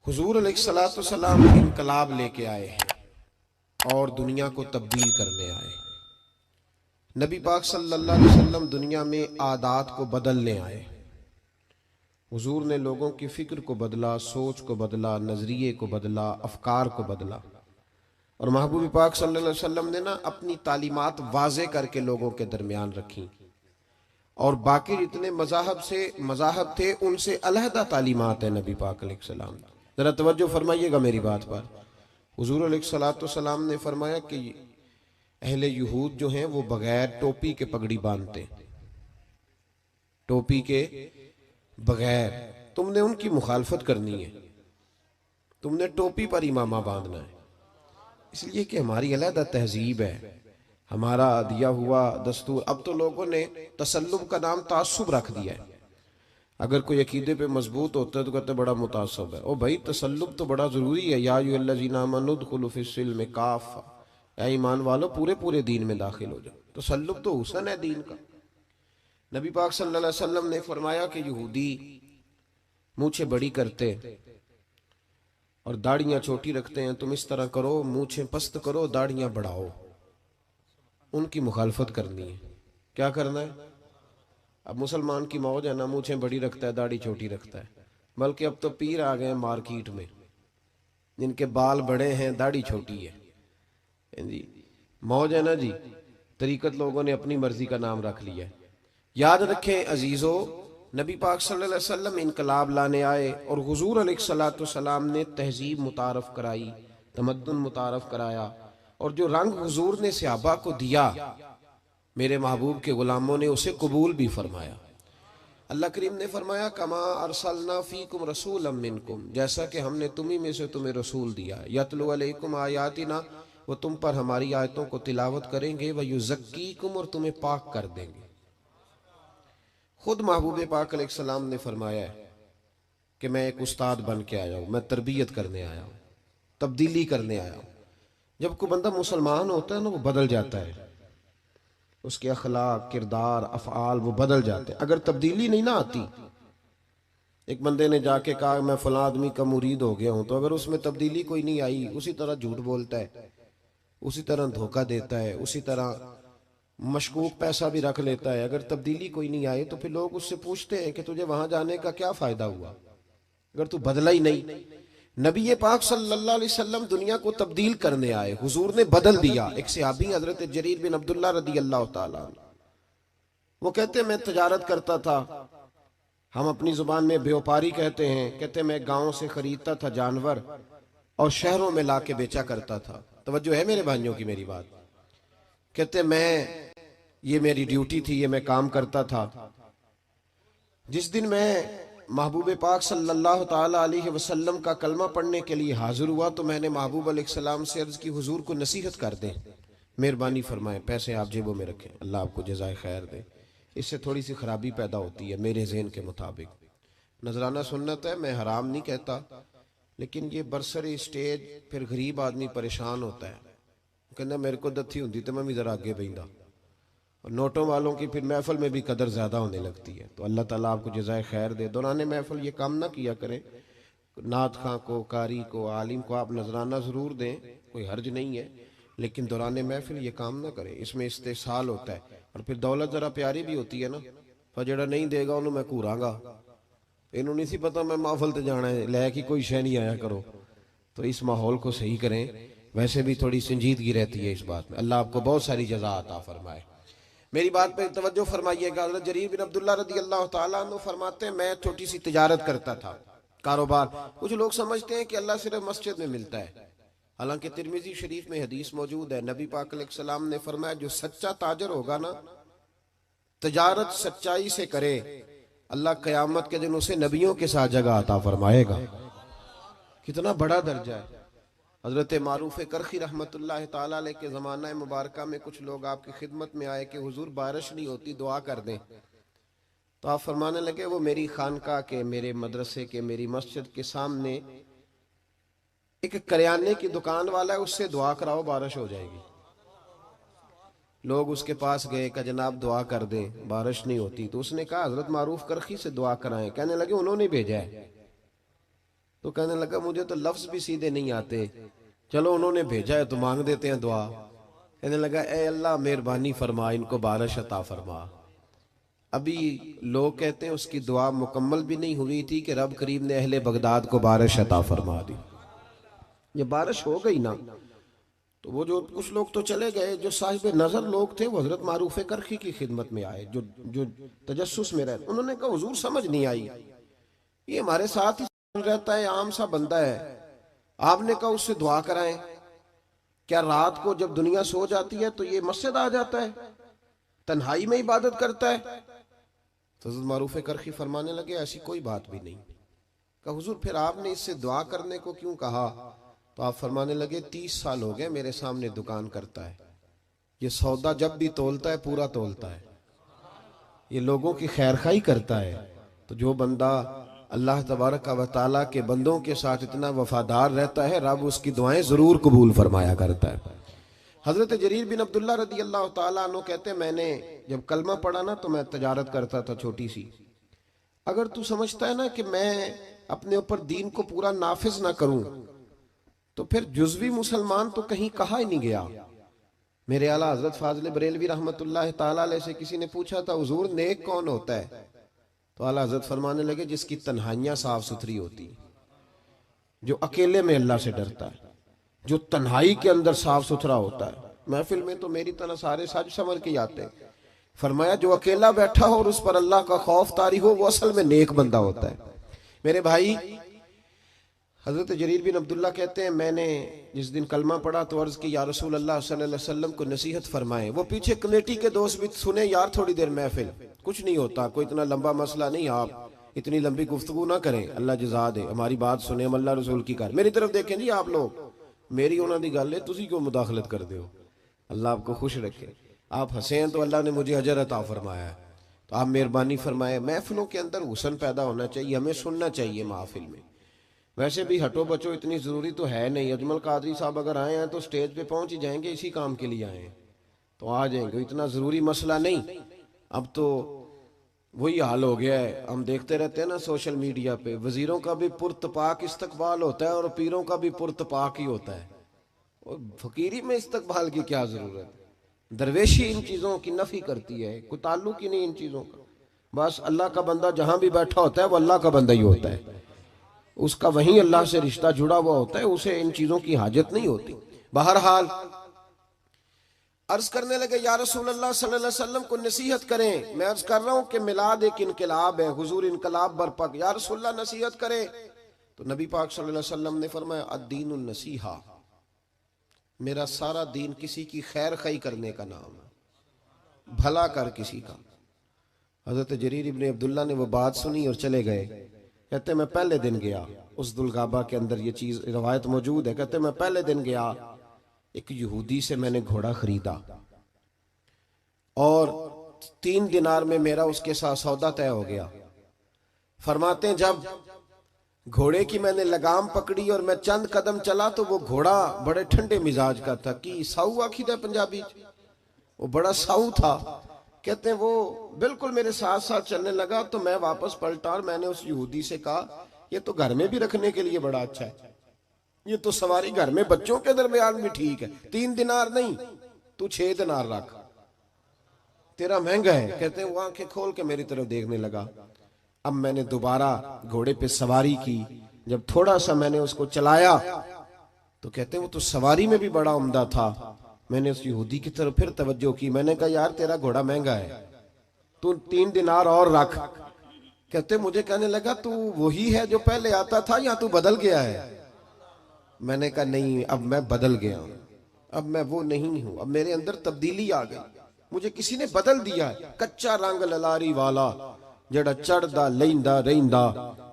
हुजूर अलैहिस्सलाम इनकलाब लेके आए और दुनिया को तब्दील करने आए। नबी पाक सल्लल्लाहु अलैहि वसल्लम दुनिया में आदात को बदलने आए। हुजूर ने लोगों की फ़िक्र को बदला, सोच को बदला, नज़रिए को बदला, अफकार को बदला। और महबूब पाक सल्लल्लाहु अलैहि वसल्लम ने ना अपनी तालीमात वाज़े करके लोगों के दरमियान रखी और बाकी जितने मज़ाहब थे उनसे अलहदा तालीमात है नबी पाक अलैहिस्सलाम। ज़रा तवज्जो फरमाइएगा मेरी बात पर। हुजूर अलैहिस्सलाम ने फरमाया कि अहले यहूद जो हैं वो बगैर टोपी के पगड़ी बांधते, टोपी के बगैर। तुमने उनकी मुखालफत करनी है, तुमने टोपी पर इमामा बांधना है, इसलिए कि हमारी अलहदा तहजीब है, हमारा दिया हुआ दस्तूर। अब तो लोगों ने तसल्लुब का नाम तासुब रख दिया है। अगर कोई अकीदे पे मजबूत होता है तो कहते बड़ा मुतासब है। ओ भाई, तसल्लुब तो बड़ा ज़रूरी है। या अय्युहल्लज़ीना आमनू उदखुलू फ़िस्सिल्मि काफ़ा, ऐ ईमान वालों पूरे पूरे दीन में दाखिल हो जाओ। तसल्लुब तो हुस्न है दीन का। नबी पाक सल्लल्लाहु अलैहि वसल्लम ने फरमाया कि यहूदी मूछे बड़ी करते और दाढ़ियां छोटी रखते हैं, तुम इस तरह करो, मूछें पस्त करो, दाढ़ियां बढ़ाओ। उनकी मुखालफत करनी है। क्या करना है? अब मुसलमान की मौज है ना, मूछें बड़ी रखता है, दाढ़ी छोटी रखता है। बल्कि अब तो पीर आ गए मार्केट में, जिनके बाल बड़े हैं, दाढ़ी छोटी है। जी मौज है ना जी। तरीकत लोगों ने अपनी मर्जी का नाम रख लिया है। याद रखें अजीजों, नबी पाक सल्लल्लाहु अलैहि वसल्लम इनकलाब लाने आए और हुजूर अलैहिस्सलाम ने तहजीब मुतारफ कराई, तमद्दुन मुतारफ कराया। और जो रंग हुजूर ने सहाबा को दिया, मेरे महबूब के गुलामों ने उसे कबूल भी फरमाया। अल्लाह करीम ने फरमाया कमा अरसलना फीकुम रसूलन मिनकुम, जैसा कि हमने तुम्ही में से तुम्हें रसूल दिया। यतलु अलैकुम आयातिना, वो तुम पर हमारी आयतों को तिलावत करेंगे। व युज़क्कीकुम, और तुम्हें पाक कर देंगे। खुद महबूब पाक अलैहिस्सलाम ने फरमाया है कि मैं एक उस्ताद बन के आया हूँ, मैं तरबियत करने आया हूँ, तब्दीली करने आया हूँ। जब कोई बंदा मुसलमान होता है ना, वो बदल जाता है, उसके अखलाक, किरदार, अफ़आल वो बदल जाते हैं। अगर तब्दीली नहीं ना आती, एक बंदे ने जाके कहा मैं फला आदमी का मुरीद हो गया हूं, तो अगर उसमें तब्दीली कोई नहीं आई, उसी तरह झूठ बोलता है, उसी तरह धोखा देता है, उसी तरह मशकूक पैसा भी रख लेता है। अगर तब्दीली कोई नहीं आए तो फिर लोग उससे पूछते हैं कि तुझे वहां जाने का क्या फायदा हुआ, अगर तू बदला ही नहीं। नबी पाक सल्लल्लाहु अलैहि वसल्लम दुनिया को तब्दील करने आए, हुजूर ने बदल दिया। एक सहाबी हजरत जरीर बिन अब्दुल्ला रदी अल्लाह तआला अन्हु, वो कहते मैं तजारत करता था, हम अपनी जुबान में व्यापारी कहते हैं। कहते मैं गांव से खरीदता था जानवर और शहरों में लाके बेचा करता था। तवज्जो है मेरे भाइयों की मेरी बात। कहते मैं, ये मेरी ड्यूटी थी, ये मैं काम करता था। जिस दिन मैं महबूब पाक सल्लल्लाहु ताला अलैहि वसल्लम का कलमा पढ़ने के लिए हाजिर हुआ, तो मैंने महबूब अलैहिस्सलाम से अर्ज की हुजूर को नसीहत कर दें, मेहरबानी फरमाएं, पैसे आप जेबों में रखें, अल्लाह आपको जज़ाए खैर दे। इससे थोड़ी सी खराबी पैदा होती है मेरे ज़हन के मुताबिक। नजराना सुन्नत है, मैं हराम नहीं कहता, लेकिन ये बरसरी स्टेज फिर गरीब आदमी परेशान होता है, कहना मेरे को दत्थी होती तो मैं भी ज़रा आगे बहता। और नोटों वालों की फिर महफिल में भी कदर ज़्यादा होने लगती है। तो अल्लाह ताला आपको जज़ाए खैर दे। दौरान महफिल ये काम ना किया करें, नात खां को, कारी को, आलिम को आप नजराना ज़रूर दें, कोई हर्ज नहीं है, लेकिन दौरान महफिल ये काम ना करें, इसमें इस्तेसाल होता है। और फिर दौलत ज़रा प्यारी भी होती है ना, पर जड़ा नहीं देगा उन्होंने मैं घूरांगा, इन्हों नहीं सी पता मैं महफिल ते जाना है, लैके कोई शह नहीं आया करो। तो इस माहौल को सही करें। वैसे भी थोड़ी संजीदगी रहती है इस बात में। अल्लाह आपको बहुत सारी जज़ा अता फरमाए। मेरी बात पे तवज्जो फरमाइएगा। हज़रत जरीर बिन अब्दुल्ला रदी अल्लाह तआला अन्हु फरमाते हैं मैं छोटी सी तिजारत करता था, कारोबार। कुछ लोग समझते हैं कि अल्लाह सिर्फ मस्जिद में मिलता है, हालांकि तिरमिजी शरीफ में हदीस मौजूद है। नबी पाक अलैहिस्सलाम ने फरमाया जो सच्चा ताजर होगा ना, तिजारत सच्चाई से करे, अल्लाह क़यामत के दिन उसे नबियों के साथ जगह अता फरमाएगा। कितना बड़ा दर्जा है। हज़रत मारूफ करखी रहमतुल्लाह ताला अलैह के ज़माना मुबारका में कुछ लोग आपकी खिदमत में आए कि हुजूर बारिश नहीं होती, दुआ कर दें। तो आप फरमाने लगे वो मेरी खानका के, मेरे मदरसे के, मेरी मस्जिद के सामने एक करियाने की दुकान वाला है, उससे दुआ कराओ बारिश हो जाएगी। लोग उसके पास गए, कहा जनाब दुआ कर दें, बारिश नहीं होती। तो उसने कहा हज़रत मारूफ करखी से दुआ कराएं। कहने लगे उन्होंने भेजा है। तो कहने लगा मुझे तो लफ्ज भी सीधे नहीं आते, चलो उन्होंने भेजा है तो मांग देते हैं दुआ। कहने लगा ए अल्लाह मेहरबानी फरमा, इनको बारिश अता फरमा। अभी लोग कहते हैं उसकी दुआ मुकम्मल भी नहीं हुई थी कि रब करीम ने अहले बगदाद को बारिश अता फरमा दी। ये बारिश हो गई ना, तो वो जो कुछ लोग तो चले गए, जो साहिब नजर लोग थे वो हजरत मारूफ करखी की खिदमत में आए, जो जो तजस्सुस में रहे। उन्होंने कहा हुजूर समझ नहीं आई, ये हमारे साथ ही रहता है, आम सा बंदा है, आपने कहा उससे दुआ कराएं। क्या रात को जब दुनिया सो जाती है तो ये मस्जिद आ जाता है, तन्हाई में इबादत करता है? तो हजरत मारूफ करखी फरमाने लगे ऐसी कोई बात भी नहीं। कहा हुजूर फिर आपने इससे दुआ करने को क्यों कहा? तो आप फरमाने लगे 30 साल हो गए मेरे सामने दुकान करता है, ये सौदा जब भी तोलता है पूरा तोलता है, ये लोगों की खैर खाई करता है। तो जो बंदा अल्लाह तबारक व तआला के बंदों के साथ इतना वफादार रहता है, रब उसकी दुआएं जरूर कबूल फरमाया करता है। हजरत जरीर बिन अब्दुल्ला रदी अल्लाह तआला अन्हु कहते हैं मैंने जब कलमा पढ़ा ना तो मैं तजारत करता था छोटी सी। अगर तू समझता है ना कि मैं अपने ऊपर दीन को पूरा नाफिज ना करूं तो फिर जुज़वी मुसलमान तो कहीं कहा ही नहीं गया। मेरे आला हजरत फाजिल बरेलवी रहमतुल्लाह ताला अलैह से किसी ने पूछा था हुजूर नेक कौन होता है? तो आला हजरत फरमाने लगे जिसकी तन्हाइयां साफ सुथरी होती, जो अकेले में अल्लाह से डरता है, जो तन्हाई के अंदर साफ सुथरा होता है। महफिल में तो मेरी तरह सारे सज समझ के आते हैं, फरमाया जो अकेला बैठा हो और उस पर अल्लाह का खौफ तारी हो वो असल में नेक बंदा होता है। मेरे भाई हजरत जरीर बिन अब्दुल्ला कहते हैं मैंने जिस दिन कलमा पढ़ा तो अर्ज की या रसूल अल्लाह सल्लल्लाहु अलैहि वसल्लम को नसीहत फरमाएं। वो पीछे कमेटी के दोस्त भी सुने, यार थोड़ी देर महफिल, कुछ नहीं होता, कोई इतना लंबा मसला नहीं, आप इतनी लंबी गुफ्तगू ना करें, अल्लाह जज़ा दे, हमारी बात सुने, हम अल्लाह रसूल की कर। मेरी तरफ देखें जी आप लोग, मेरी उन्होंने दी गल है, तुसी क्यों मुदाखलत कर दे हो? अल्लाह आपको खुश रखे। आप हंसे हैं तो अल्लाह ने मुझे अजर अता फरमाया है, तो आप मेहरबानी फरमाए। महफिलों के अंदर हुस्न पैदा होना चाहिए, हमें सुनना चाहिए महफिल में। वैसे भी हटो बचो इतनी ज़रूरी तो है नहीं, अजमल कादरी साहब अगर आए हैं तो स्टेज पे पहुंच ही जाएंगे, इसी काम के लिए आए हैं तो आ जाएंगे, इतना ज़रूरी मसला नहीं। अब तो वही हाल हो गया है, हम देखते रहते हैं ना सोशल मीडिया पे, वजीरों का भी पुरतपाक इस्तकबाल होता है और पीरों का भी पुरतपाक ही होता है, और फकीरी में इस्तकबाल की क्या ज़रूरत? दरवेशी इन चीज़ों की नफ़ी करती है, कोई ताल्लुक ही नहीं इन चीज़ों का। बस अल्लाह का बंदा जहां भी बैठा होता है वो अल्लाह का बंदा ही होता है, उसका वहीं अल्लाह से रिश्ता जुड़ा हुआ होता है, उसे इन चीजों की हाजत नहीं होती। बहरहाल अर्ज करने लगे या रसूल अल्लाह सल्लल्लाहु अलैहि वसल्लम को नसीहत करें। मैं अर्ज कर रहा हूं कि मिलाद एक इनकलाब है, हुजूर इनकलाब बरपा, या रसूल अल्लाह नसीहत करें। तो नबी पाक सल्लल्लाहु अलैहि वसल्लम ने फरमाया अद्दीनुन नसीहा, मेरा सारा दीन किसी की खैर खाई करने का नाम है, भला कर किसी का। हजरत जरीर इब्ने अब्दुल्ला ने वो बात सुनी और चले गए। कहते मैं पहले दिन गया, उस दुलगाबा के अंदर ये चीज रवायत मौजूद है, कहते मैं पहले दिन गया, एक यहूदी से मैंने घोड़ा खरीदा और 3 दिनार में मेरा उसके साथ सौदा तय हो गया। फरमाते जब घोड़े की मैंने लगाम पकड़ी और मैं चंद कदम चला तो वो घोड़ा बड़े ठंडे मिजाज का था, कि साऊ आखी था पंजाबी, वो बड़ा साऊ था। कहते हैं वो बिल्कुल मेरे साथ साथ चलने लगा, तो मैं वापस पलटा और मैंने उस यहूदी से कहा ये तो घर में भी रखने के लिए बड़ा अच्छा है, ये तो सवारी घर में बच्चों के दरमियान भी ठीक है, 3 दिनार नहीं तू 6 दिनार रख, तेरा महंगा है। कहते हैं वो आंखें खोल के मेरी तरफ देखने लगा। अब मैंने दोबारा घोड़े पे सवारी की, जब थोड़ा सा मैंने उसको चलाया तो कहते हैं वो तो सवारी में भी बड़ा उम्दा था। मैंने उस यहूदी की तरफ फिर तवज्जो की, मैंने कहा यार तेरा घोड़ा महंगा है, तू 3 दिनार और रख। कहते मुझे कहने लगा तू वही है जो पहले आता था या तू बदल गया है? मैंने कहा नहीं, अब मैं बदल गया हूं, अब मैं वो नहीं हूं, अब मेरे अंदर तब्दीली आ गई, मुझे किसी ने बदल दिया है। कच्चा रंग ललारी वाला जड़ा चढ़दा लैंदा रहिंदा,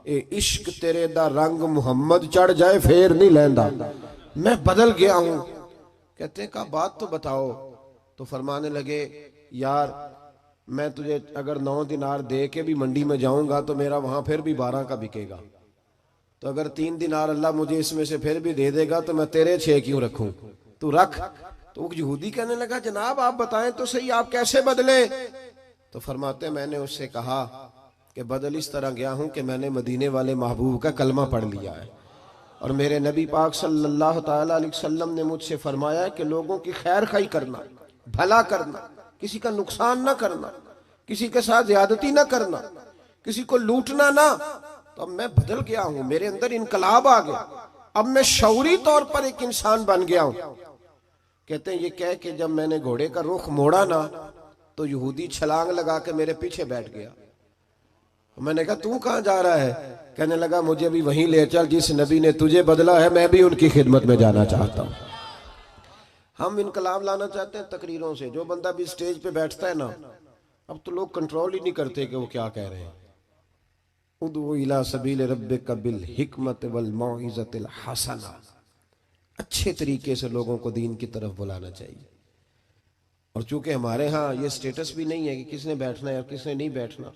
ए इश्क तेरे दा रंग मुहम्मद चढ़ जाए फेर नहीं लैंदा, मैं बदल गया हूं। कहते हैं कहा बात तो बताओ। तो फरमाने लगे यार मैं तुझे अगर 9 दिनार दे के भी मंडी में जाऊंगा तो मेरा वहां फिर भी 12 का बिकेगा, तो अगर 3 दिनार अल्लाह मुझे इसमें से फिर भी दे देगा तो मैं तेरे 6 क्यों रखूं, तू रख। तो यहूदी कहने लगा जनाब आप बताएं तो सही आप कैसे बदले? तो फरमाते मैंने उससे कहा कि बदल इस तरह गया हूं कि मैंने मदीने वाले महबूब का कलमा पढ़ लिया है, और मेरे नबी पाक सल्लल्लाहु ताला अलैहि वसल्लम ने मुझसे फरमाया कि लोगों की खैर खाई करना, भला करना, किसी का नुकसान ना करना, किसी के साथ ज्यादती ना करना, किसी को लूटना ना। तो अब मैं बदल गया हूं, मेरे अंदर इनकलाब आ गया, अब मैं शौरी तौर पर एक इंसान बन गया हूं। कहते हैं ये कह के जब मैंने घोड़े का रुख मोड़ा ना तो यहूदी छलांग लगा के मेरे पीछे बैठ गया। मैंने कहा तू कहां जा रहा है? कहने लगा मुझे भी वहीं ले चल जिस नबी ने तुझे बदला है, मैं भी उनकी खिदमत में जाना चाहता हूं। हम इनकलाब लाना चाहते हैं तकरीरों से। जो बंदा भी स्टेज पे बैठता है ना, अब तो लोग कंट्रोल ही नहीं करते कि वो क्या कह रहे हैं। उदू इला सबील रब्बिका बिल हिकमत वल मौइज़तिल हसना, अच्छे तरीके से लोगों को दीन की तरफ बुलाना चाहिए। और चूंकि हमारे यहाँ ये स्टेटस भी नहीं है कि किसने बैठना है और किसने नहीं बैठना,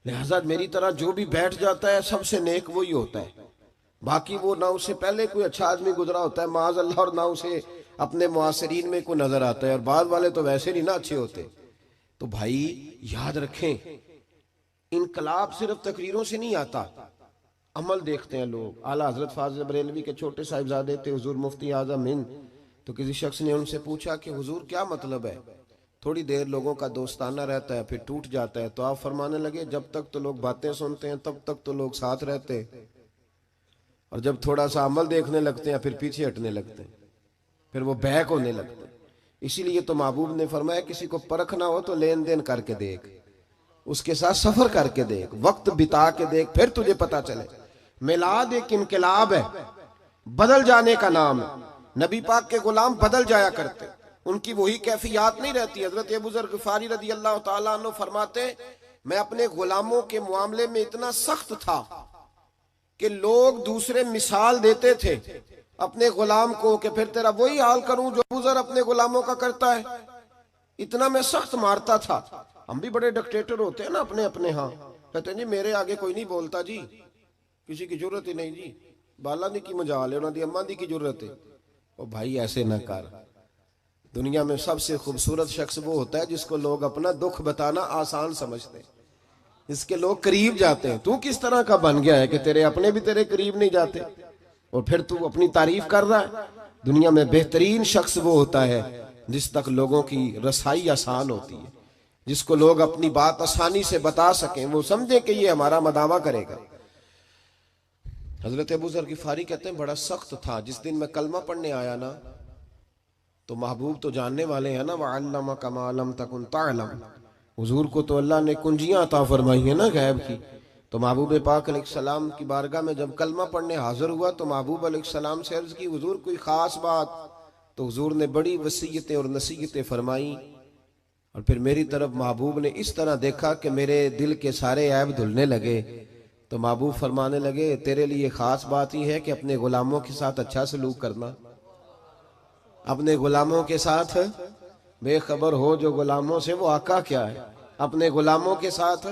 लिहाजा मेरी तरह जो भी बैठ जाता है सबसे नेक वही होता है। बाकी वो ना उससे पहले कोई अच्छा आदमी गुजरा होता है माज़ अल्लाह, और ना उसे अपने मुआसरीन में कोई नजर आता है, और बाद वाले तो वैसे नहीं ना अच्छे होते। तो भाई याद रखें, इनकलाब सिर्फ तकरीरों से नहीं आता, अमल देखते हैं लोग। आला हजरत फाजिल बरेलवी के छोटे साहिबजादे थे हुजूर मुफ्ती आजम हिंद। तो किसी शख्स ने उनसे पूछा कि हुजूर क्या मतलब है? थोड़ी देर लोगों का दोस्ताना रहता है फिर टूट जाता है। तो आप फरमाने लगे जब तक तो लोग बातें सुनते हैं तब तक तो लोग साथ रहते हैं, और जब थोड़ा सा अमल देखने लगते हैं फिर पीछे हटने लगते हैं, फिर वो बैक होने लगते हैं। इसीलिए तो महबूब ने फरमाया किसी को परखना हो तो लेन देन करके देख, उसके साथ सफर करके देख, वक्त बिता के देख, फिर तुझे पता चले। मिलाद एक इनकलाब है, बदल जाने का नाम है। नबी पाक के गुलाम बदल जाया करते, उनकी वही कैफियत नहीं रहती। हजरत अबू ज़र ग़िफ़ारी रज़ी अल्लाह ताला अन्हु फरमाते, मैं अपने गुलामों के मामले में इतना सख्त था कि लोग दूसरे मिसाल देते थे अपने गुलाम को कि फिर तेरा वही हाल करूं जो अबू ज़र अपने गुलामों का करता है। इतना मैं सख्त मारता था। हम भी बड़े डिक्टेटर होते हैं ना अपने अपने, हाँ कहते हैं जी मेरे आगे कोई नहीं बोलता जी, किसी की जरूरत ही नहीं जी, बाला दी की मजाल है, उन्होंने अम्मा दी की जरूरत है। ओ भाई ऐसे न कर। दुनिया में सबसे खूबसूरत शख्स वो होता है जिसको लोग अपना दुख बताना आसान समझते हैं, इसके लोग करीब जाते हैं। तू किस तरह का बन गया है कि तेरे अपने भी तेरे करीब नहीं जाते, और फिर तू अपनी तारीफ कर रहा है। दुनिया में बेहतरीन शख्स वो होता है जिस तक लोगों की रसाई आसान होती है, जिसको लोग अपनी बात आसानी से बता सकें, वो समझे कि ये हमारा मदावा करेगा। हजरत अबू ज़र ग़िफ़ारी कहते हैं बड़ा सख्त था। जिस दिन मैं कलमा पढ़ने आया ना तो महबूब तो जानने वाले हैं ना, वअल्लमका मा लम तकुन तअलम, हुजूर को तो अल्लाह ने कुंजियां अता फरमाई है ना गैब की। तो महबूब पाक अलैहिस्सलाम की बारगाह में जब कलमा पढ़ने हाजिर हुआ तो महबूब अलैहिस्सलाम से अर्ज की हुजूर कोई खास बात? तो हुजूर ने बड़ी वसीयतें और नसीहतें फरमाई, और फिर मेरी तरफ महबूब ने इस तरह देखा कि मेरे दिल के सारे ऐब धुलने लगे। तो महबूब फरमाने लगे तेरे लिए खास बात ही है कि अपने गुलामों के साथ अच्छा सलूक करना, अपने गुलामों के साथ बेखबर हो जो गुलामों से वो आका क्या है। अपने गुलामों के साथ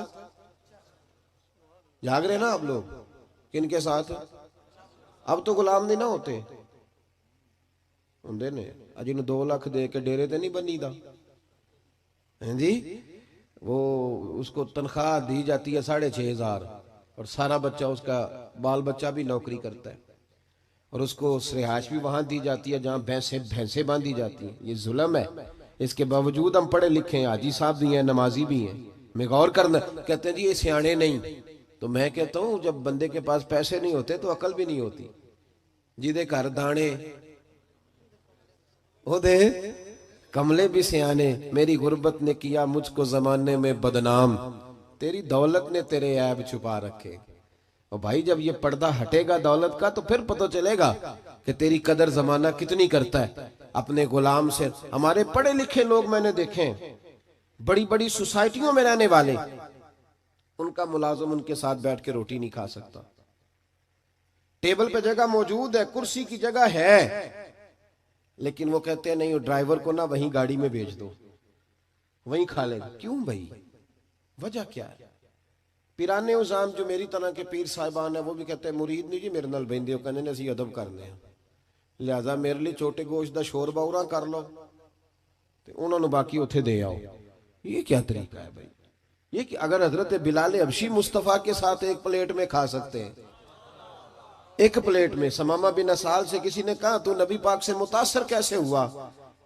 जाग रहे ना आप लोग, किनके साथ? अब तो गुलाम नहीं ना होते होंगे ने, अजी 2 लाख दे के डेरे ते नहीं बनी दा हैं जी। वो उसको तनख्वाह दी जाती है 6,500, और सारा बच्चा उसका बाल बच्चा भी नौकरी करता है, और उसको रिहाइश भी वहां दी जाती है जहां भैंसे बांधी जाती हैं। ये जुल्म है। इसके बावजूद हम पढ़े लिखे हैं, हाजी साहब भी हैं, नमाजी भी हैं। मैं गौर करना, कहते हैं जी ये सियाने नहीं। तो मैं कहता हूं जब बंदे के पास पैसे नहीं होते तो अकल भी नहीं होती। जिदे घर दाने ओ दे कमले भी सियाने, मेरी गुर्बत ने किया मुझको जमाने में बदनाम, तेरी दौलत ने तेरे ऐब छुपा रखे। और भाई जब ये पर्दा हटेगा दौलत का तो फिर पता चलेगा कि तेरी कदर जमाना कितनी करता है अपने गुलाम से। हमारे पढ़े लिखे लोग मैंने देखे हैं, बड़ी बड़ी सोसाइटियों में रहने वाले, उनका मुलाजिम उनके साथ बैठ के रोटी नहीं खा सकता। टेबल पे जगह मौजूद है, कुर्सी की जगह है, लेकिन वो कहते हैं नहीं, ड्राइवर को ना वहीं गाड़ी में भेज दो, वहीं खा लेगा। क्यों भाई, वजह क्या है? पिराने उजाम जो मेरी तरह के पीर साहिबान है वो भी कहते हैं मुरीद नहीं जी मेरे नाल बहिंदे हो, कहने ने असीं अदब करने हैं, लिहाजा मेरे लिए छोटे गोश्त का शोरबा उरा कर लो ते उन्होंने बाकी उत्थे दे आओ। ये क्या तरीका है भाई? ये कि अगर हजरत बिलाल हबशी मुस्तफ़ा के साथ एक प्लेट में खा सकते हैं, एक प्लेट में। समामा बिन असाल से किसी ने कहा तू नबी पाक से मुतासर कैसे हुआ?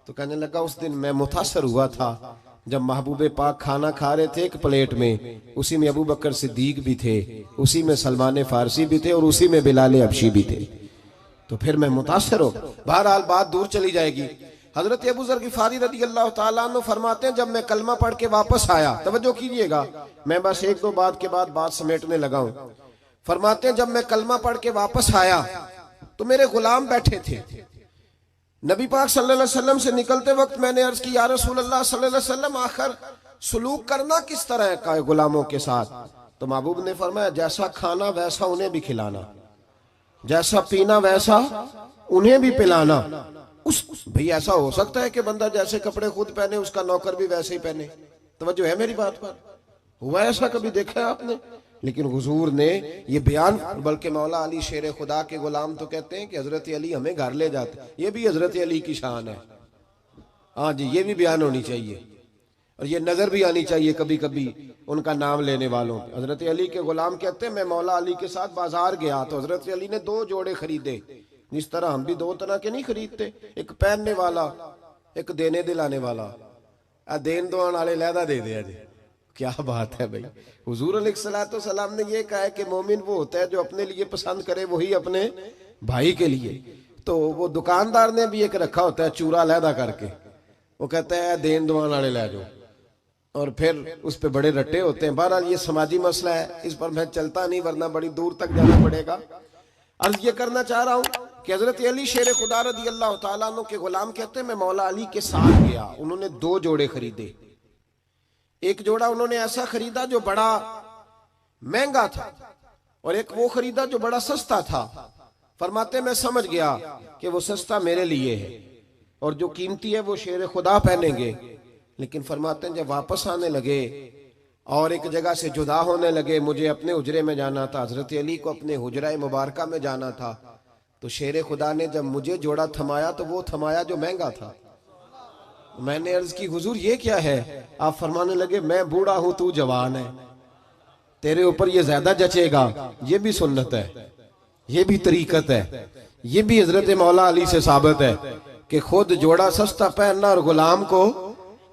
तो कहने लगा उस दिन मैं मुतासर हुआ था जब महबूबे पाक खाना खा रहे थे एक प्लेट में, उसी में अबू बकर सिद्दीक भी थे, उसी में सलमान फारसी भी थे और उसी में बिलाल हबशी भी थे, तो फिर मैं मुतासर हो। बहरहाल बात दूर चली जाएगी। हजरत अबू ज़र गिफारी रज़ी अल्लाह ताला अन्हु फरमाते हैं जब मैं कलमा पढ़ के वापस आया, तवज्जो कीजिएगा, मैं बस एक दो बात के बाद बात समेटने लगा हूं। फरमाते हैं जब मैं कलमा पढ़ के वापस आया तो मेरे गुलाम बैठे थे। नबी पाक सल्लल्लाहु अलैहि वसल्लम से निकलते वक्त मैंने अर्ज की या रसूल अल्लाह सल्लल्लाहु अलैहि वसल्लम आखिर सुलूक करना किस तरह का है गुलामों के साथ? तो महबूब ने फरमाया जैसा खाना वैसा उन्हें भी खिलाना, जैसा पीना वैसा उन्हें भी पिलाना। उस भाई ऐसा हो सकता है कि बंदा जैसे कपड़े खुद पहने उसका नौकर भी वैसे ही पहने? तवज्जो है मेरी बात पर? हुआ ऐसा कभी देखा है आपने? लेकिन हुजूर ने ये बयान, बल्कि मौला अली शेर खुदा के गुलाम तो कहते हैं कि हजरत अली हमें घर ले जाते, ये भी हजरत अली की शान है। हाँ जी, ये भी बयान होनी चाहिए और ये नजर भी आनी चाहिए कभी कभी उनका नाम लेने वालों। हजरत अली के गुलाम कहते हैं मैं मौला अली के साथ बाजार गया तो हजरत अली ने 2 जोड़े खरीदे, जिस तरह हम भी 2 तरह के नहीं खरीदते, एक पहनने वाला एक देने दिलाने वाला। देन दुआन वाले लहदा दे दिया जी, क्या बात है भाई। हुजूर अलैहिस्सलातु वस्सलाम ने ये कहा है कि मोमिन वो होता है जो अपने लिए पसंद करे वही अपने भाई के लिए। तो वो दुकानदार ने भी एक रखा होता है चूरा लहदा करके, वो कहता है देन दुआन वाले ले जाओ, और फिर उस पर बड़े रट्टे होते हैं। बहरहाल ये समाजी मसला है, इस पर मैं चलता नहीं वरना बड़ी दूर तक जाना पड़ेगा। अर्ज ये करना चाह रहा हूँ कि हजरत अली शेर खुदा रज़ी अल्लाह ताला अन्हु के गुलाम कहते हैं मैं मौला अली के साथ गया, उन्होंने 2 जोड़े खरीदे। एक जोड़ा उन्होंने ऐसा खरीदा जो बड़ा महंगा था और एक वो खरीदा जो बड़ा सस्ता था। फरमाते मैं समझ गया कि वो सस्ता मेरे लिए है और जो कीमती है वो शेर खुदा पहनेंगे। लेकिन फरमाते हैं जब वापस आने लगे और एक जगह से जुदा होने लगे, मुझे अपने हुजरे में जाना था, हजरत अली को अपने हुजरा मुबारका में जाना था, तो शेर खुदा ने जब मुझे जोड़ा थमाया तो वो थमाया जो महंगा था। मैंने अर्ज की हुजूर ये क्या है? आप फरमाने लगे मैं बूढ़ा हूं तू जवान है, तेरे ऊपर ये ज्यादा जचेगा। ये भी सुन्नत है, ये भी तरीकत है, ये भी हजरत मौला अली से साबित है कि खुद जोड़ा सस्ता पहनना और गुलाम को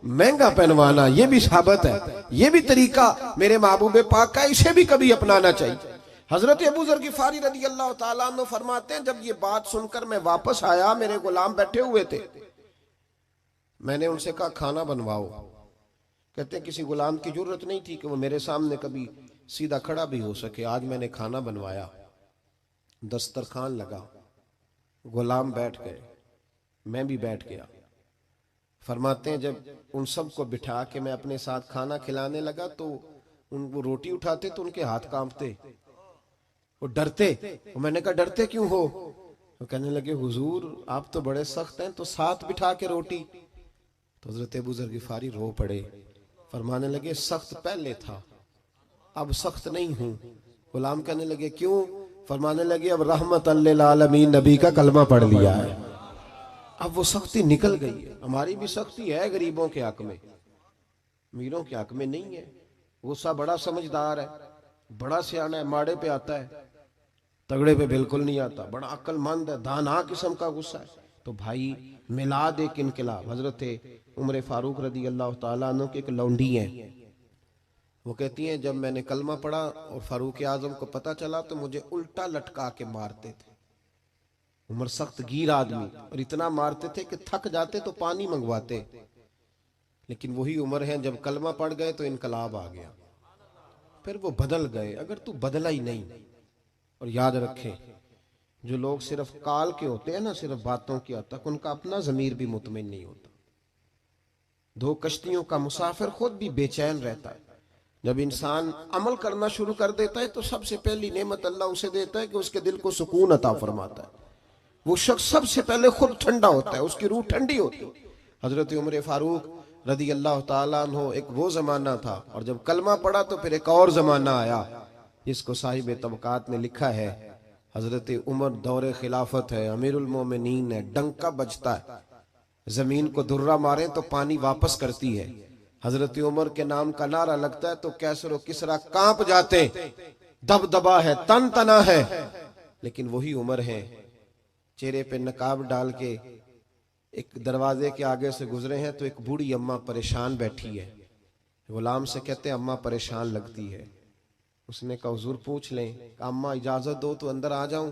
महंगा पहनवाना, ये भी साबित है। ये भी तरीका मेरे महबूबे पाक का, इसे भी कभी अपनाना चाहिए। हजरत अबू ज़र गिफारी रज़ी अल्लाह ताला अन्हु फरमाते हैं जब ये बात सुनकर मैं वापस आया, मेरे गुलाम बैठे हुए थे, मैंने उनसे कहा खाना बनवाओ। कहते हैं किसी गुलाम की जरूरत नहीं थी कि वो मेरे सामने कभी सीधा खड़ा भी हो सके। आज मैंने खाना बनवाया, दस्तरखान लगा, गुलाम बैठ गए, मैं भी बैठ गया। फरमाते हैं जब उन सबको बिठा के मैं अपने साथ खाना खिलाने लगा तो वो रोटी उठाते तो उनके हाथ कांपते, वो डरते। मैंने कहा डरते क्यों हो? वो कहने लगे हुजूर आप तो बड़े सख्त हैं, तो साथ बिठा के रोटी। तो हजरत अबू ज़र गिफारी रो पड़े, फरमाने लगे सख्त पहले था अब सख्त नहीं हूं। गुलाम कहने लगे क्यों? फरमाने लगे अब रहमतल लिल आलमीन नबी का कलमा पढ़ लिया है, अब वो सख्ती निकल गई है। हमारी भी सख्ती है गरीबों के हक में, अमीरों के हक में नहीं है। गुस्सा बड़ा समझदार है, बड़ा सियाना है, माड़े पे आता है, तगड़े पे बिल्कुल नहीं आता, बड़ा अक्लमंद है, दाना किस्म का गुस्सा है। तो भाई मिलाद एक इनकलाब। हजरत उमर फारूक रज़ी अल्लाह ताला अन्हु की एक लौंडी है, वो कहती हैं जब मैंने कलमा पढ़ा और फारूक आजम को पता चला तो मुझे उल्टा लटका के मारते थे। उमर सख्त गीर आदमी, और इतना मारते थे कि थक जाते तो पानी मंगवाते। लेकिन वही उमर है जब कलमा पढ़ गए तो इनकलाब आ गया, फिर वो बदल गए। अगर तू बदला ही नहीं, और याद रखे जो लोग सिर्फ काल के होते हैं ना, सिर्फ बातों की हद तक, उनका अपना जमीर भी मुतमिन नहीं होता। 2 कश्तियों का मुसाफिर खुद भी बेचैन रहता है। जब इंसान अमल करना शुरू कर देता है तो सबसे पहली नेमत अल्लाह उसे देता है कि उसके दिल को सुकून अता फरमाता है। वो शख्स सबसे पहले खुद ठंडा होता है, उसकी रूह ठंडी होती है। हजरत उमर फारूक रज़ी अल्लाह ताला अन्हु एक वो जमाना था, और जब कलमा पड़ा तो फिर एक और जमाना आया जिसको साहिब तबकात ने लिखा है हजरत उमर दौरे खिलाफत है, अमीरुल मोमिनीन है, डंका बजता है, जमीन को दुर्रा मारे तो पानी वापस करती है। हजरत उमर के नाम का नारा लगता है तो कैसर और किसरा कांप जाते, दबदबा है, तन तना है। लेकिन वही उम्र है, चेहरे पे नकाब डाल के एक दरवाजे के आगे से गुजरे हैं तो एक बूढ़ी अम्मा परेशान बैठी है। गुलाम से कहते हैं अम्मा परेशान लगती है। उसने कहा हुजूर पूछ लें। अम्मा इजाजत दो तो अंदर आ जाऊं।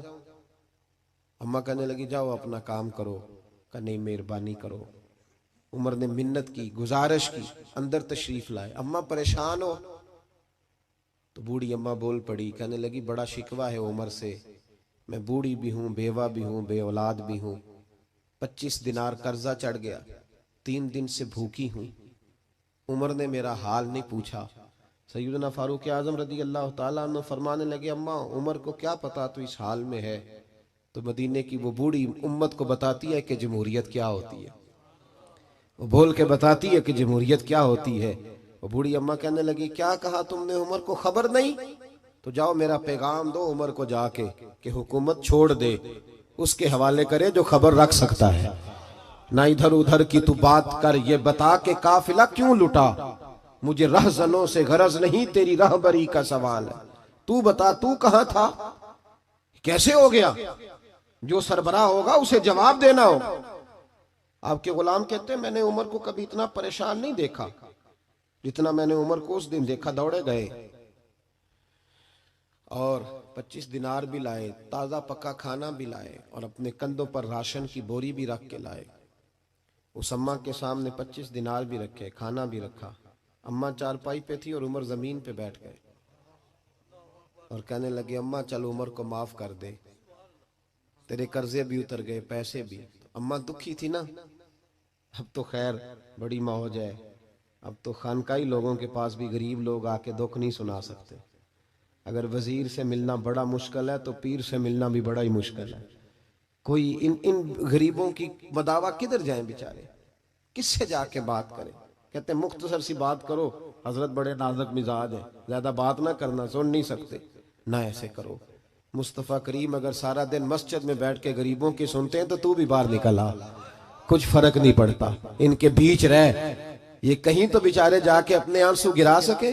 अम्मा कहने लगी जाओ अपना काम करो। कहा नहीं मेहरबानी करो। उमर ने मिन्नत की, गुजारिश की, अंदर तशरीफ लाए। अम्मा परेशान हो तो बूढ़ी अम्मा बोल पड़ी, कहने लगी बड़ा शिकवा है उमर से, मैं बूढ़ी भी हूं, बेवा भी हूं, बे औलाद भी हूं, 25 दिनार कर्जा चढ़ गया, 3 दिन से भूखी हूं। उमर ने मेरा हाल नहीं पूछा। सैयदना फारूक आजम रदी अल्लाह तआला अन्हु फरमाने लगे अम्मा उमर को क्या पता तू इस हाल में है। तो मदीने की वो बूढ़ी उम्मत को बताती है कि जमहूरियत क्या होती है। वो बोल के बताती है कि जमहूरियत क्या होती है। वो बूढ़ी अम्मा कहने लगी क्या कहा तुमने, उमर को खबर नहीं? तो जाओ मेरा पैगाम दो उमर को जाके कि हुकूमत छोड़ दे, उसके हवाले करे जो खबर रख सकता है। ना इधर उधर की तू बात कर, ये बता के काफिला क्यों लुटा, मुझे रहजनों से गरज नहीं, तेरी रहबरी का सवाल है। तू बता तू कहां था, कैसे हो गया? जो सरबराह होगा उसे जवाब देना हो। आपके गुलाम कहते हैं मैंने उमर को कभी इतना परेशान नहीं देखा जितना मैंने उमर को उस दिन देखा। दौड़े गए और 25 दिनार भी लाए, ताजा पक्का खाना भी लाए और अपने कंधों पर राशन की बोरी भी रख के लाए। उस अम्मा के सामने 25 दिनार भी रखे, खाना भी रखा। अम्मा चारपाई पे थी और उमर जमीन पे बैठ गए और कहने लगे अम्मा चल उमर को माफ कर दे, तेरे कर्जे भी उतर गए, पैसे भी। अम्मा दुखी थी ना। अब तो खैर बड़ी मौज है, अब तो खानकाई लोगों के पास भी गरीब लोग आके दुख नहीं सुना सकते। अगर वजीर से मिलना बड़ा मुश्किल है तो पीर से मिलना भी बड़ा ही मुश्किल है। कोई इन गरीबों की बदावा किधर जाएं बेचारे, किससे जाके बात करें? कहते मुख्तसर सी बात करो, हजरत बड़े नाजुक मिजाज है, ज्यादा बात ना करना, सुन नहीं सकते ना, ऐसे करो। मुस्तफ़ा करीम अगर सारा दिन मस्जिद में बैठ के गरीबों की सुनते हैं तो तू भी बाहर निकल आ, कुछ फर्क नहीं पड़ता, इनके बीच रह, ये कहीं तो बेचारे जाके अपने आंसू गिरा सके,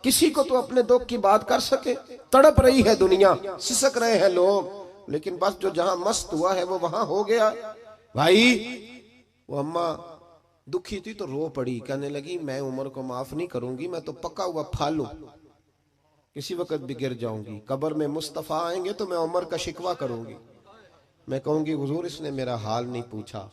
किसी को तो अपने दुख की बात कर सके। तड़प रही है दुनिया, सिसक रहे हैं लोग, लेकिन बस जो जहां मस्त हुआ है वो वहां हो गया। भाई वो अम्मा दुखी थी तो रो पड़ी, कहने लगी मैं उमर को माफ नहीं करूंगी, मैं तो पका हुआ फालू, किसी वक्त भी गिर जाऊंगी। कब्र में मुस्तफ़ा आएंगे तो मैं उमर का शिकवा करूंगी, मैं कहूंगी हुजूर इसने मेरा हाल नहीं पूछा।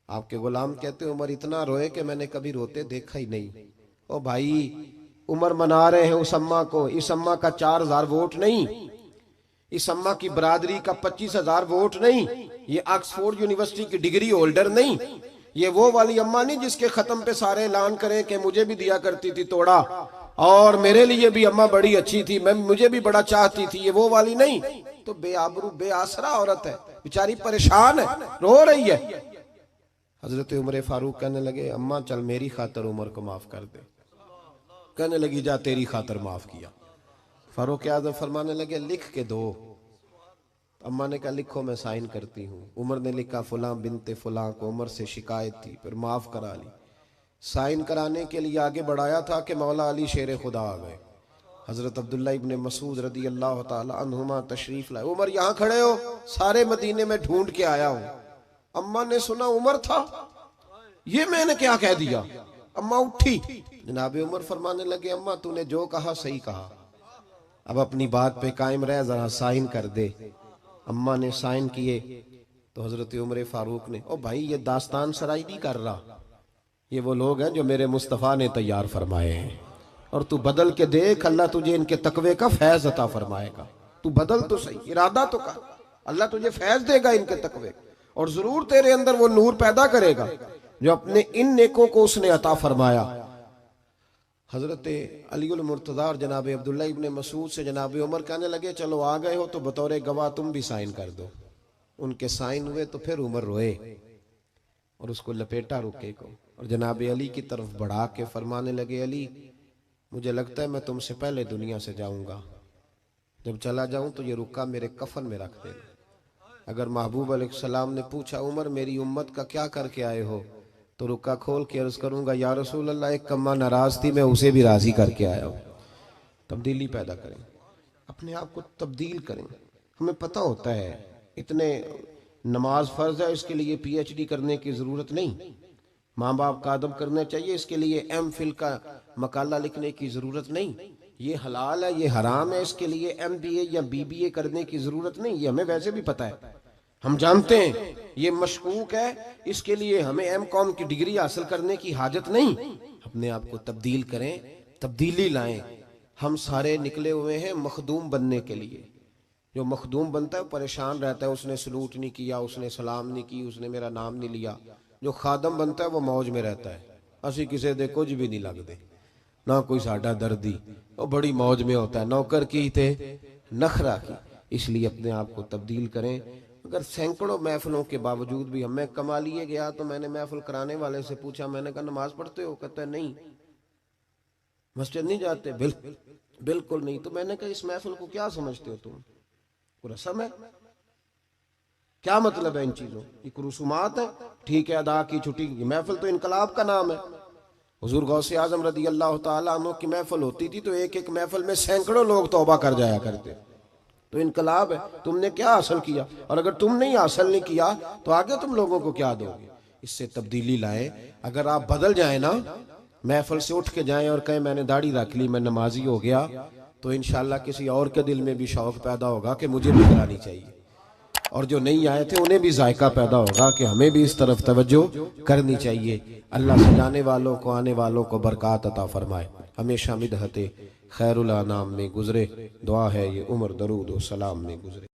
आपके गुलाम कहते उमर इतना रोए कि मैंने कभी रोते देखा ही नहीं। ओ भाई उमर मना रहे हैं उस अम्मा को, इस अम्मा का 4000 वोट नहीं, इस अम्मा की बरादरी का 25,000 वोट नहीं, ये ऑक्सफोर्ड यूनिवर्सिटी की डिग्री होल्डर नहीं, ये वो वाली अम्मा नहीं जिसके खत्म पे सारे ऐलान करें कि मुझे भी दिया करती थी तोड़ा और मेरे लिए भी अम्मा बड़ी अच्छी थी, मैं मुझे भी बड़ा चाहती थी, ये वो वाली नहीं। तो बेआबरू बेआसरा औरत है, बेचारी परेशान है, रो रही है। हजरत उमर फारूक कहने लगे अम्मा चल मेरी खातर उमर को माफ कर दे। कहने लगी जा तेरी खातर माफ किया। फारूक आजम फरमाने लगे लिख के दो। अम्मा ने कहा लिखो मैं साइन करती हूँ। उमर ने लिखा फुला बिनते फुला को उमर से शिकायत थी, फिर माफ करा ली। साइन कराने के लिए आगे बढ़ाया था कि मौला अली शेर खुदा आ गए। हजरत अब्दुल्ला इब्ने मसूद रदी अल्लाह ताला अन्हुमा तशरीफ लाए। उमर यहाँ खड़े हो, सारे मदीने में ढूंढ के आया हूँ। अम्मा ने सुना उमर था, ये मैंने क्या कह दिया। अम्मा उठी, जनाब उमर फरमाने लगे अम्मा तूने जो कहा सही कहा, अब अपनी बात पे कायम रह, जरा साइन कर दे। अम्मा ने साइन किए तो हजरत उमर फारूक ने, ओ भाई ये दास्तान सराई नहीं कर रहा, ये वो लोग हैं जो मेरे मुस्तफ़ा ने तैयार फरमाए हैं, और तू बदल के देख, अल्लाह तुझे इनके तकवे का फैज अता फरमाएगा। तू बदल तो सही, इरादा तो कर, अल्लाह तुझे फैज देगा इनके तकवे, और जरूर तेरे अंदर वो नूर पैदा करेगा जो अपने इन नेकों को उसने अता फरमाया। हजरत अली उल मुर्तज़ा और जनाब अब्दुल्ला इब्ने मसूद से जनाब उमर कहने लगे चलो आ गए हो तो बतौर गवाह तुम भी साइन कर दो। उनके साइन हुए तो फिर उमर रोए और उसको लपेटा रुके को, और जनाब अली की तरफ बढ़ा के फरमाने लगे अली मुझे लगता है मैं तुमसे पहले दुनिया से जाऊंगा, जब चला जाऊं तो ये रुक्का मेरे कफन में रख देना। अगर महबूब अलैहिस्सलाम ने पूछा उमर मेरी उम्मत का क्या करके आए हो, तो रुक्का खोल के अर्ज करूंगा या रसूल अल्लाह एक कम्मा नाराज थी, मैं उसे भी राजी करके आया हूं। तब्दीली पैदा करें, अपने आप को तब्दील करें, हमें पता होता है इतने नमाज फर्ज है, इसके लिए पीएचडी करने की ज़रूरत नहीं। माँ बाप का अदब करना चाहिए, इसके लिए एमफिल का मकाला लिखने की ज़रूरत नहीं। ये हलाल है, ये हराम है, इसके लिए एमबीए या बीबीए करने की ज़रूरत नहीं। ये हमें वैसे भी पता है, हम जानते हैं ये मशकूक है, इसके लिए हमें एमकॉम की डिग्री हासिल करने की हाजत नहीं। अपने आप को तब्दील करें, तब्दीली लाएं। हम सारे निकले हुए हैं मखदूम बनने के लिए। जो मखदूम बनता है परेशान रहता है, उसने सलूट नहीं किया, उसने सलाम नहीं की, उसने मेरा नाम नहीं लिया। जो खादम बनता है वो मौज में रहता है, असी किसी दे कुछ भी नहीं लगते, ना कोई साडा दर्दी, वो बड़ी मौज में होता है। नौकर की थे नखरा की। इसलिए अपने आप को तब्दील करें। अगर सैकड़ों महफिलों के बावजूद भी हमें कमा लिए गया, तो मैंने महफिल कराने वाले से पूछा, मैंने कहा नमाज पढ़ते हो? कहता है नहीं। मस्जिद नहीं जाते? बिल्कुल नहीं। तो मैंने कहा इस महफिल को क्या समझते हो तुम? रस्म है? क्या मतलब है इन चीजों? एक रसूमात है, ठीक है, अदा की छुट्टी की। महफिल तो इनकलाब का नाम है। हुजूर गौसे आजम रदी अल्लाह तआला अन्हु की महफिल होती थी तो एक एक महफिल में सैकड़ों लोग तौबा कर जाया करते। तो इनकलाब है। तुमने क्या हासिल किया? और अगर तुम नहीं हासिल नहीं किया तो आगे तुम लोगों को क्या दोगे? इससे तब्दीली लाएं। अगर आप बदल जाए ना, महफिल से उठ के जाएं और कहें मैंने दाढ़ी रख ली, मैं नमाजी हो गया, तो इंशाल्लाह किसी और के दिल में भी शौक पैदा होगा कि मुझे भी करानी चाहिए। और जो नहीं आए थे उन्हें भी जायका पैदा होगा कि हमें भी इस तरफ तवज्जो करनी चाहिए। अल्लाह से जाने वालों को, आने वालों को बरकत अता फरमाए। हमेशा मिदहते खैरुल अनाम में गुजरे। दुआ है ये उम्र दरूद व सलाम में गुजरे।